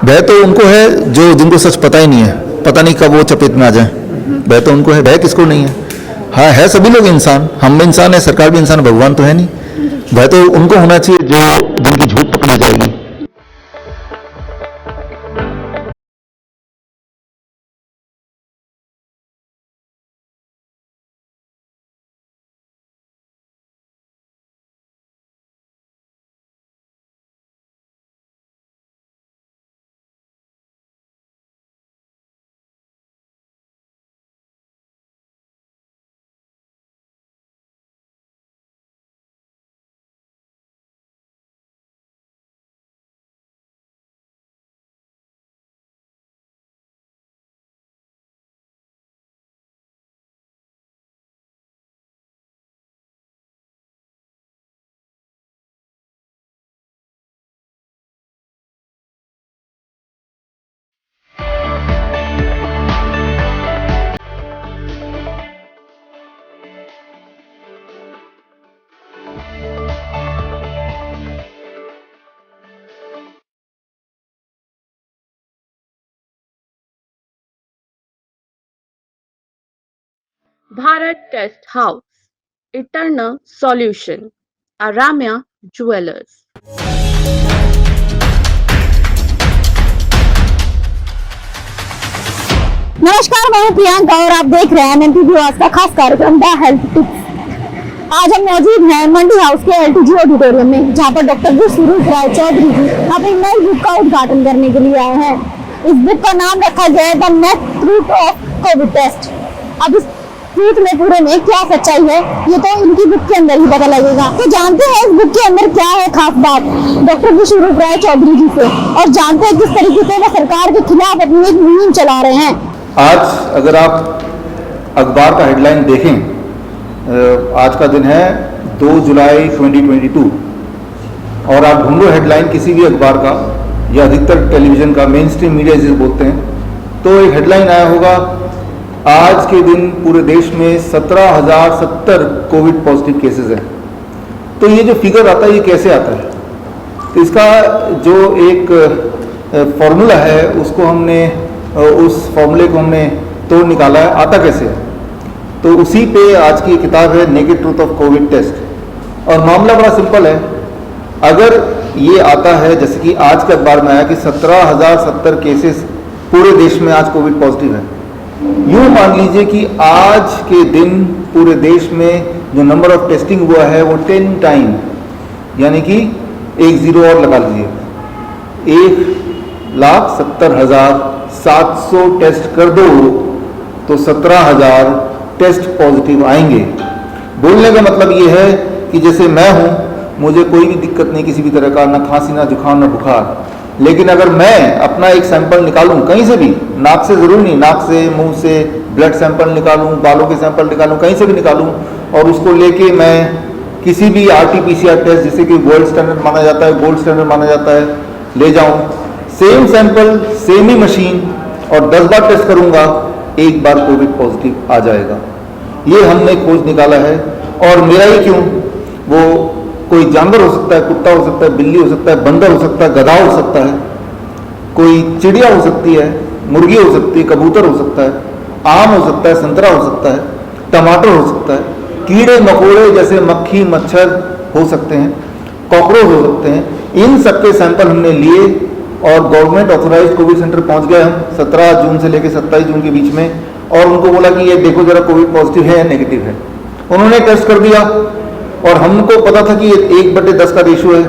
भय तो उनको है जो जिनको सच पता ही नहीं है, पता नहीं कब वो चपेट में आ जाए। भय तो उनको है, भय किसको नहीं है? हाँ, है सभी लोग इंसान, हम भी इंसान है, सरकार भी इंसान, भगवान तो है नहीं। भय तो उनको होना चाहिए जो जिनकी झूठ पकड़ी जाएगी। Bharat Test House, Eternal Solution, Aramya Jewelers. नमस्कार, मैं हूं प्रियंका और आप देख रहे हैं एमएनपी व्यूअर्स का खास कार्यक्रम द हेल्थ टिप्स। आज हम मौजूद हैं मंडी हाउस के एलटीजी ऑडिटोरियम में, जहां पर डॉक्टर विश्वरूप राय चौधरी जी अपनी नई बुक का उद्घाटन करने के लिए आए हैं। इस बुक का नाम रखा गया है the next truth of covid test. अब इस ट्रूथ में पूरे में क्या सच्चाई है, ये तो इनकी बुक के अंदर ही पता लगेगा। तो जानते हैं इस बुक के अंदर क्या है खास बात डॉक्टर विश्वरूप राय चौधरी जी से, और जानते हैं किस तरीके से वो सरकार के खिलाफ अपनी एक मुहिम चला रहे हैं। आज अगर आप अखबार का हेडलाइन देखें, आज का दिन है 2 जुलाई 2022, और आप ढूंढो हेडलाइन किसी भी अखबार का या अधिकतर टेलीविजन का, मेन स्ट्रीम मीडिया जिसे बोलते हैं, तो एक हेडलाइन आया होगा, आज के दिन पूरे देश में 17,070 कोविड पॉजिटिव केसेस हैं। तो ये जो फिगर आता है ये कैसे आता है? तो इसका जो एक फॉर्मूला है उसको हमने, उस फॉर्मूले को हमने तोड़ निकाला है, आता कैसे है। तो उसी पे आज की किताब है naked truth of covid test. और मामला बड़ा सिंपल है। अगर ये आता है जैसे कि आज के अखबार में आया कि 17,070 केसेस पूरे देश में आज कोविड पॉजिटिव है, यूँ मान लीजिए कि आज के दिन पूरे देश में जो नंबर ऑफ टेस्टिंग हुआ है वो 10 टाइम, यानी कि एक जीरो और लगा लीजिए, 1,70,700 टेस्ट कर दो तो 17,000 टेस्ट पॉजिटिव आएंगे। बोलने का मतलब ये है कि जैसे मैं हूँ, मुझे कोई भी दिक्कत नहीं किसी भी तरह का, ना खांसी ना जुकाम ना बुखार, लेकिन अगर मैं अपना एक सैंपल निकालूं कहीं से भी, नाक से ज़रूर नहीं, नाक से, मुंह से ब्लड सैंपल निकालूं, बालों के सैंपल निकालूं, कहीं से भी निकालूं, और उसको लेके मैं किसी भी RT-PCR टेस्ट जिसे कि वर्ल्ड स्टैंडर्ड माना जाता है, गोल्ड स्टैंडर्ड माना जाता है, ले जाऊं, सेम सैंपल सेम ही मशीन और 10 बार टेस्ट करूंगा, एक बार कोविड पॉजिटिव आ जाएगा। ये हमने खोज निकाला है। और मेरा ही क्यों, वो कोई जानवर हो सकता है, कुत्ता हो सकता है, बिल्ली हो सकता है, बंदर हो सकता है, गधा हो सकता है, कोई चिड़िया हो सकती है, मुर्गी हो सकती है, कबूतर हो सकता है, आम हो सकता है, संतरा हो सकता है, टमाटर हो सकता है, कीड़े मकोड़े जैसे मक्खी मच्छर हो सकते हैं, कॉकरोच हो सकते हैं। इन सबके सैंपल हमने लिए और गवर्नमेंट ऑथोराइज्ड कोविड सेंटर पहुंच गए हम 17 जून से लेकर 27 जून के बीच में, और उनको बोला कि ये देखो जरा कोविड पॉजिटिव है या नेगेटिव है। उन्होंने टेस्ट कर दिया और हमको पता था कि ये 1/10 का रेशियो है,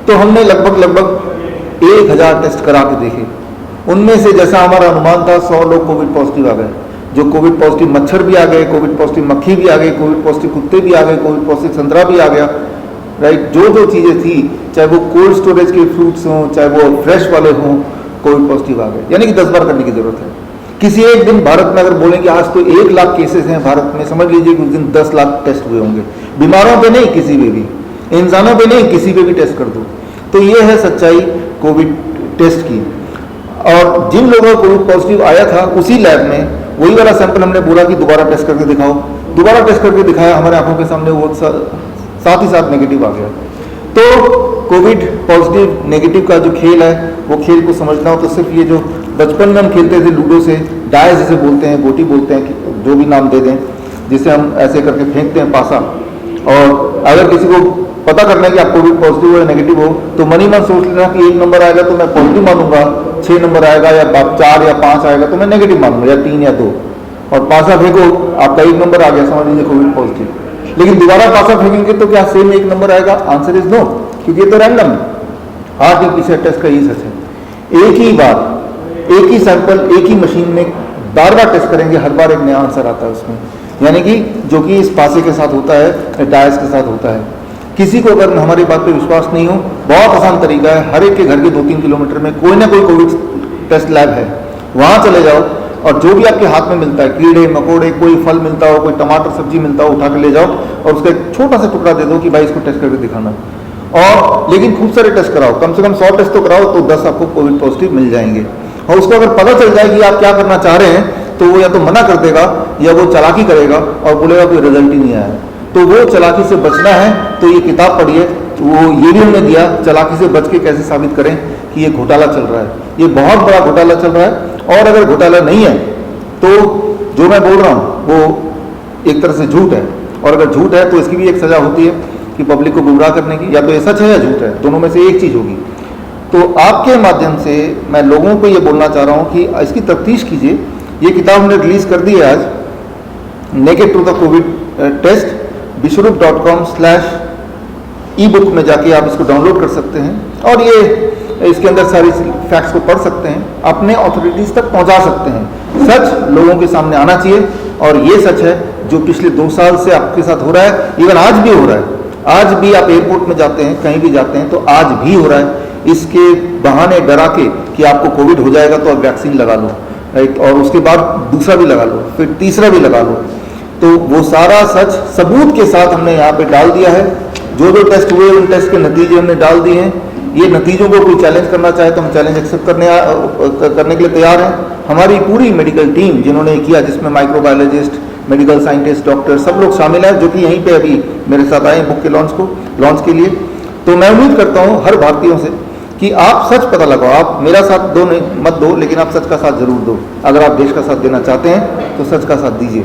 तो हमने लगभग 1,000 टेस्ट करा के देखे। उनमें से जैसा हमारा अनुमान था 100 लोग कोविड पॉजिटिव आ गए। जो कोविड पॉजिटिव मच्छर भी आ गए, कोविड पॉजिटिव मक्खी भी आ गई, कोविड पॉजिटिव कुत्ते भी आ गए, कोविड पॉजिटिव संतरा भी आ गया, राइट। जो चीज़ें थी, चाहे वो कोल्ड स्टोरेज के फ्रूट्स हों, चाहे वो फ्रेश वाले हों, कोविड पॉजिटिव आ गए। यानी कि 10 बार करने की जरूरत है। किसी एक दिन भारत में अगर बोलेंगे आज तो 1 लाख केसेस हैं भारत में, समझ लीजिए कि उस दिन 10 लाख टेस्ट हुए होंगे। बीमारों पे नहीं, किसी पे भी, इंसानों पे नहीं, किसी पे भी टेस्ट कर दो। तो ये है सच्चाई कोविड टेस्ट की। और जिन लोगों को कोविड पॉजिटिव आया था उसी लैब में वही वाला सैंपल हमने बोला कि दोबारा टेस्ट करके दिखाओ। दोबारा टेस्ट करके दिखाया, हमारे आंखों के सामने वो साथ ही साथ नेगेटिव आ गया। तो कोविड पॉजिटिव नेगेटिव का जो खेल है वो खेल को समझना हो तो सिर्फ ये जो बचपन में हम खेलते थे लूडो से, डायस जिसे बोलते हैं, गोटी बोलते हैं, कि जो भी नाम दे दें, जिसे हम ऐसे करके फेंकते हैं पासा, और अगर किसी को पता करना है कि आप कोविड पॉजिटिव हो या नेगेटिव हो तो मन ही मन सोच लेना कि 1 नंबर आएगा तो मैं पॉजिटिव मानूंगा, 6 नंबर आएगा या 4 या 5 आएगा तो मैं नेगेटिव मानूंगा, या 3 या 2, और पासा फेंको, आपका 1 नंबर आ गया, समझ लीजिए कोविड पॉजिटिव। लेकिन दोबारा पासा फेंकेंगे तो क्या सेम 1 नंबर आएगा? आंसर इज नो, क्योंकि ये तो रैंडम है। आरटीपीसीआर टेस्ट का यही सच है, एक ही बार, एक ही सैंपल, एक ही मशीन में बार बार टेस्ट करेंगे, हर बार एक नया आंसर आता है उसमें, यानी कि जो कि इस पासे के साथ होता है, डायस के साथ होता है। किसी को अगर हमारी बात पे विश्वास नहीं हो, बहुत आसान तरीका है, हर एक के घर के 2-3 किलोमीटर में कोई ना कोई कोविड टेस्ट लैब है, वहाँ चले जाओ और जो भी आपके हाथ में मिलता है, कीड़े मकोड़े, कोई फल मिलता हो, कोई टमाटर सब्जी मिलता हो, उठा के ले जाओ और उसका एक छोटा सा टुकड़ा दे दो कि भाई इसको टेस्ट करके दिखाना। और लेकिन खूब सारे टेस्ट कराओ, कम से कम 100 टेस्ट तो कराओ, तो 10 आपको कोविड पॉजिटिव मिल जाएंगे। और उसको अगर पता चल जाए कि आप क्या करना चाह रहे हैं तो वो या तो मना कर देगा या वो चालाकी करेगा और बोलेगा कोई रिजल्ट ही नहीं आया। तो वो चालाकी से बचना है तो ये किताब पढ़िए, वो ये भी हमने दिया, चालाकी से बच के कैसे साबित करें कि ये घोटाला चल रहा है, ये बहुत बड़ा घोटाला चल रहा है। और अगर घोटाला नहीं है तो जो मैं बोल रहा हूँ वो एक तरह से झूठ है, और अगर झूठ है तो इसकी भी एक सजा होती है कि पब्लिक को गुमराह करने की, या तो ये सच है या झूठ है, दोनों में से एक चीज होगी। तो आपके माध्यम से मैं लोगों को ये बोलना चाह रहा हूँ कि इसकी तफ्तीश कीजिए। ये किताब हमने रिलीज कर दी है आज, naked to the covid test, bishrup.com/e-book में जाके आप इसको डाउनलोड कर सकते हैं और ये इसके अंदर सारी फैक्ट्स को पढ़ सकते हैं, अपने अथॉरिटीज तक पहुंचा सकते हैं। सच लोगों के सामने आना चाहिए, और ये सच है जो पिछले 2 साल से आपके साथ हो रहा है, इवन आज भी हो रहा है। आज भी आप एयरपोर्ट में जाते हैं, कहीं भी जाते हैं तो आज भी हो रहा है। इसके बहाने डरा के कि आपको कोविड हो जाएगा तो आप वैक्सीन लगा लो, राइट, और उसके बाद दूसरा भी लगा लो, फिर तीसरा भी लगा लो। तो वो सारा सच सबूत के साथ हमने यहाँ पे डाल दिया है। जो जो टेस्ट हुए उन टेस्ट के नतीजे हमने डाल दिए हैं। ये नतीजों को कोई चैलेंज करना चाहे तो हम चैलेंज एक्सेप्ट करने के लिए तैयार हैं। हमारी पूरी मेडिकल टीम जिन्होंने किया, जिसमें माइक्रोबायोलॉजिस्ट, मेडिकल साइंटिस्ट, डॉक्टर, सब लोग शामिल हैं, जो कि यहीं पे अभी मेरे साथ आए बुक के लॉन्च के लिए। तो मैं उम्मीद करता हूँ हर भारतीयों से कि आप सच पता लगाओ। आप मेरा साथ दो नहीं मत दो, लेकिन आप सच का साथ जरूर दो। अगर आप देश का साथ देना चाहते हैं तो सच का साथ दीजिए।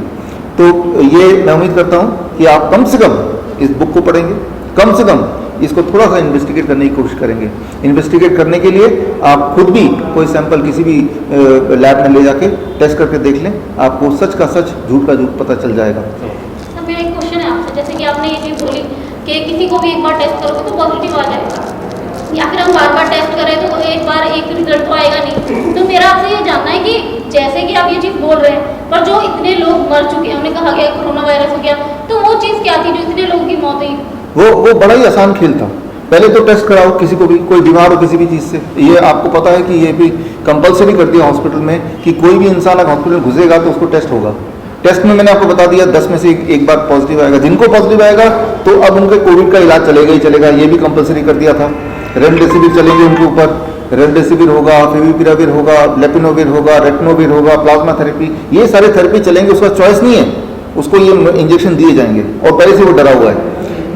तो ये मैं उम्मीद करता हूँ कि आप कम से कम इस बुक को पढ़ेंगे, कम से कम इसको थोड़ा सा इन्वेस्टिगेट करने की कोशिश करेंगे। इन्वेस्टिगेट करने के लिए आप खुद भी कोई सैंपल किसी भी लैब में ले जाके टेस्ट करके देख लें, आपको सच का सच, झूठ का झूठ पता चल जाएगा। सर मेरा एक क्वेश्चन है आपसे, जैसे कि आपने ये चीज़ बोली कि किसी को भी एक बार टेस्ट करोगे तो पॉजिटिव आ जाएगा, या फिर हम बार बार टेस्ट करें तो एक बार एक रिजल्ट तो आएगा नहीं। तो मेरा आपसे ये जानना है कि जैसे कि आप ये चीज़ बोल रहे हैं, पर जो इतने लोग मर चुके हैं, हमने कहा गया कोरोना वायरस हो गया, तो वो चीज़ क्या थी जो इतने लोगों की मौत हुई? वो बड़ा ही आसान खेल था। पहले तो टेस्ट कराओ किसी को भी, कोई बीमार हो किसी भी चीज़ से। ये आपको पता है कि ये भी कंपलसरी कर दिया हॉस्पिटल में कि कोई भी इंसान अगर हॉस्पिटल घुसेगा तो उसको टेस्ट होगा। टेस्ट में मैंने आपको बता दिया 10 में से एक बार पॉजिटिव आएगा। जिनको पॉजिटिव आएगा तो अब उनके कोविड का इलाज चलेगा ही चलेगा, ये भी कंपलसरी कर दिया था। रेमडेसिविर चलेंगे उनके ऊपर, रेमडेसिविर होगा, फेविपिराविर होगा, लेपिनोविर होगा, रेटनोविर होगा, प्लाज्मा थेरेपी, ये सारे थेरेपी चलेंगे। उसका चॉइस नहीं है, उसको ये इंजेक्शन दिए जाएंगे और पहले से वो डरा हुआ है।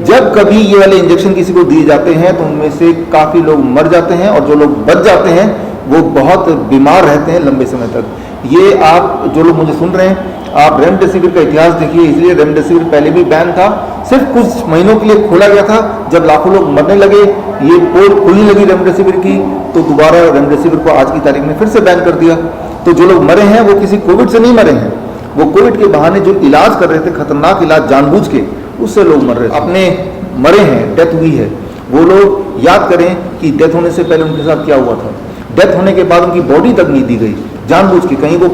जब कभी ये वाले इंजेक्शन किसी को दिए जाते हैं तो उनमें से काफ़ी लोग मर जाते हैं, और जो लोग बच जाते हैं वो बहुत बीमार रहते हैं लंबे समय तक। ये आप जो लोग मुझे सुन रहे हैं, आप रेमडेसिविर का इतिहास देखिए। इसलिए रेमडेसिविर पहले भी बैन था, सिर्फ कुछ महीनों के लिए खोला गया था। जब लाखों लोग मरने लगे, ये पोल खुलने लगी रेमडेसिविर की, तो दोबारा रेमडेसिविर को आज की तारीख में फिर से बैन कर दिया। तो जो लोग मरे हैं वो किसी कोविड से नहीं मरे हैं, वो कोविड के बहाने जो इलाज कर रहे थे, खतरनाक इलाज जानबूझ के, उससे लोग मर रहे थे। अपने मरे हैं, डेथ हुई है, वो लोग याद करें कि डेथ होने से पहले उनके साथ क्या हुआ था। डेथ होने के बाद उनकी बॉडी तक नहीं दी गई जानबूझ के। कहीं वो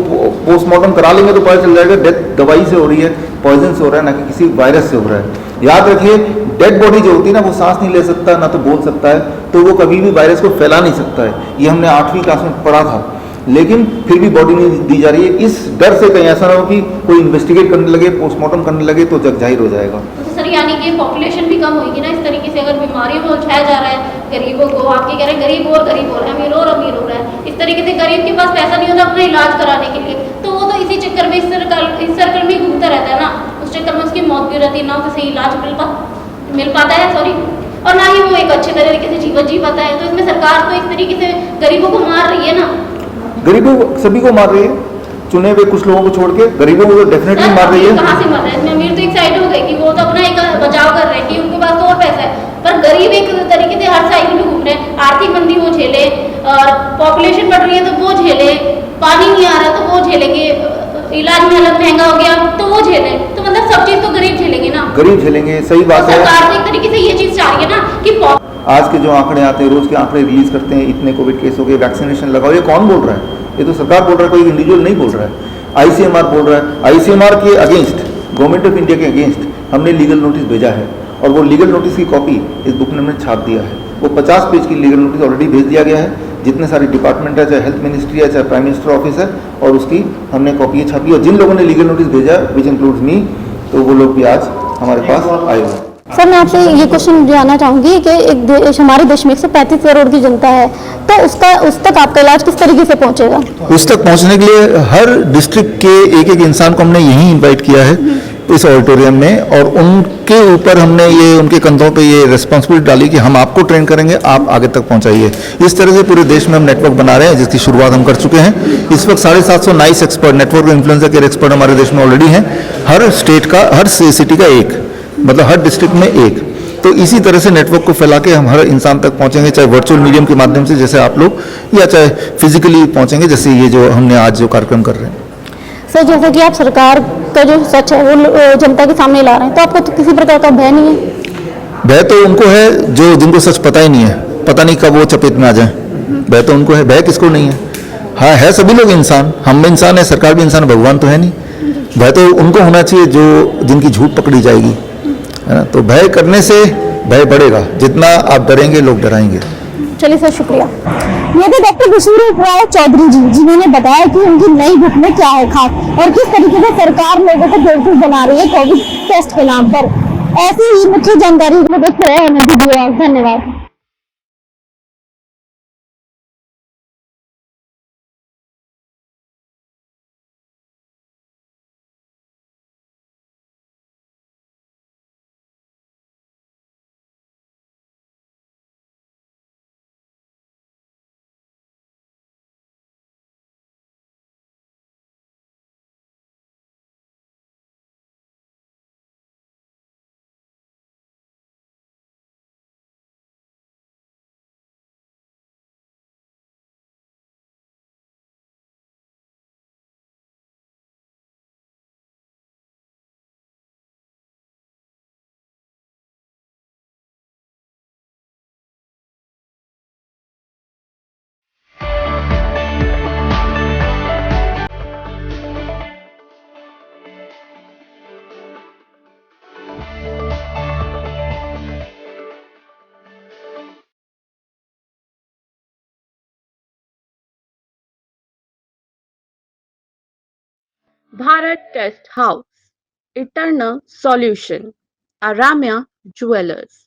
पोस्टमार्टम करा लेंगे तो पता चल जाएगा डेथ दवाई से हो रही है, पॉइजन से हो रहा है, ना कि किसी वायरस से हो रहा है। याद रखिए, डेड बॉडी जो होती है ना, वो सांस नहीं ले सकता, ना तो बोल सकता है, तो वो कभी भी वायरस को फैला नहीं सकता है। ये हमने 8वीं क्लास में पढ़ा था। लेकिन फिर भी बॉडी नहीं दी जा रही है, इस डर से कहीं ऐसा ना हो कि कोई इन्वेस्टिगेट करने लगे, पोस्टमार्टम करने लगे तो जग जाहिर हो जाएगा। तो सर यानी कि पॉपुलेशन भी कम होगी ना इस तरीके से, अगर बीमारियों में उलझाया जा रहा है गरीबों को। आपके कह रहे हैं गरीब और गरीब हो रहा है, अमीर और अमीर हो रहा है। इस तरीके से गरीब के पास पैसा नहीं होता अपना इलाज कराने के लिए, तो वो तो इसी चक्कर में, इस सर्कल में घूमता रहता है ना। उस चक्कर में उसकी मौत भी रहती है, ना उसे सही इलाज मिल पाता है। सॉरी, और ना ही वो एक अच्छे तरीके से जीवन जी पाता है। तो इसमें सरकार तो एक तरीके से गरीबों को मार रही है ना। गरीबों सभी को मार रही है, चुने हुए कुछ लोगों को छोड़ के गरीबों को तो डेफिनेटली मार रही है। कहाँ से मार रहे हैं? इसमें अमीर तो एक साइड हो गए कि वो तो अपना एक बचाव कर रहे हैं कि उनके पास तो और पैसा है, पर गरीब एक तरीके से हर साइकिल में घूम रहे हैं। आर्थिक मंदी वो झेले, और पॉपुलेशन बढ़ रही है तो वो झेले, पानी नहीं आ रहा तो वो झेलेंगे, इलाज में अलग महंगा हो गया तो वो झेले। तो मतलब सब चीज तो गरीब झेलेंगे ना। गरीब झेलेंगे, सही बात है। सरकार तो एक तरीके से ये चीज चाह रही है ना कि आज के जो आंकड़े आते हैं, रोज के आंकड़े रिलीज करते हैं, इतने कोविड केस हो गए, वैक्सीनेशन लगाओ, ये कौन बोल रहा है? ये तो सरकार बोल रहा है, कोई इंडिविजुअल नहीं बोल रहा है। आईसीएमआर बोल रहा है। आईसीएमआर के अगेंस्ट, गवर्नमेंट ऑफ इंडिया के अगेंस्ट हमने लीगल नोटिस भेजा है, और वो लीगल नोटिस की कॉपी इस बुक में हमने छाप दिया है। वो 50 पेज की लीगल नोटिस ऑलरेडी भेज दिया गया है। जितने सारे डिपार्टमेंट है, चाहे हेल्थ मिनिस्ट्री है, चाहे प्राइम मिनिस्टर ऑफिस है, और उसकी हमने कॉपी छापी। और जिन लोगों ने लीगल नोटिस भेजा, विच इंक्लूड्स मी, तो वो लोग भी आज हमारे पास आए हुए हैं। सर, मैं आपसे ये क्वेश्चन जानना चाहूंगी कि हमारे देश में 135 करोड़ की जनता है, तो उस तक आपका इलाज किस तरीके से पहुंचेगा? उस तक पहुंचने के लिए हर डिस्ट्रिक्ट के एक इंसान को हमने यहीं इनवाइट किया है इस ऑडिटोरियम में, और उनके ऊपर हमने ये, उनके कंधों पे ये रिस्पॉन्सिबिलिटी डाली कि हम आपको ट्रेन करेंगे, आप आगे तक पहुंचाइए। इस तरह से पूरे देश में हम नेटवर्क बना रहे हैं, जिसकी शुरुआत हम कर चुके हैं। इस वक्त 750 nice expert, network influenza care expert हमारे देश में ऑलरेडी हैं। हर स्टेट का, हर सिटी का एक, मतलब हर डिस्ट्रिक्ट में एक। तो इसी तरह से नेटवर्क को फैला के हम हर इंसान तक पहुंचेंगे, चाहे वर्चुअल मीडियम के माध्यम से जैसे आप लोग, या चाहे फिजिकली पहुंचेंगे जैसे ये जो हमने आज जो कार्यक्रम कर रहे हैं। सर, जैसे कि आप सरकार का जो सच है वो जनता के सामने ला रहे हैं, तो आपको तो किसी प्रकार का भय नहीं है? भय तो उनको है जो, जिनको सच पता ही नहीं है, पता नहीं कब वो चपेट में आ जाए। भय तो उनको है, भय किसको नहीं है? हाँ, है सभी लोग इंसान, हम भी इंसान है, सरकार भी इंसान, भगवान तो है नहीं। भय तो उनको होना चाहिए जो, जिनकी झूठ पकड़ी जाएगी, है ना। तो भय करने से भय बढ़ेगा, जितना आप डरेंगे लोग डराएंगे। चलिए सर, शुक्रिया। ये थे डॉक्टर विश्वरूप राय चौधरी जी, जिन्होंने बताया कि उनकी नई बुक में क्या है खास, और किस तरीके से सरकार लोगों को बेवकूफ बना रही है कोविड टेस्ट के नाम पर। ऐसी ही मुख्य जानकारी को देखते रहे MNT। धन्यवाद। Bharat Test House, Eternal Solution, Aramya Jewelers.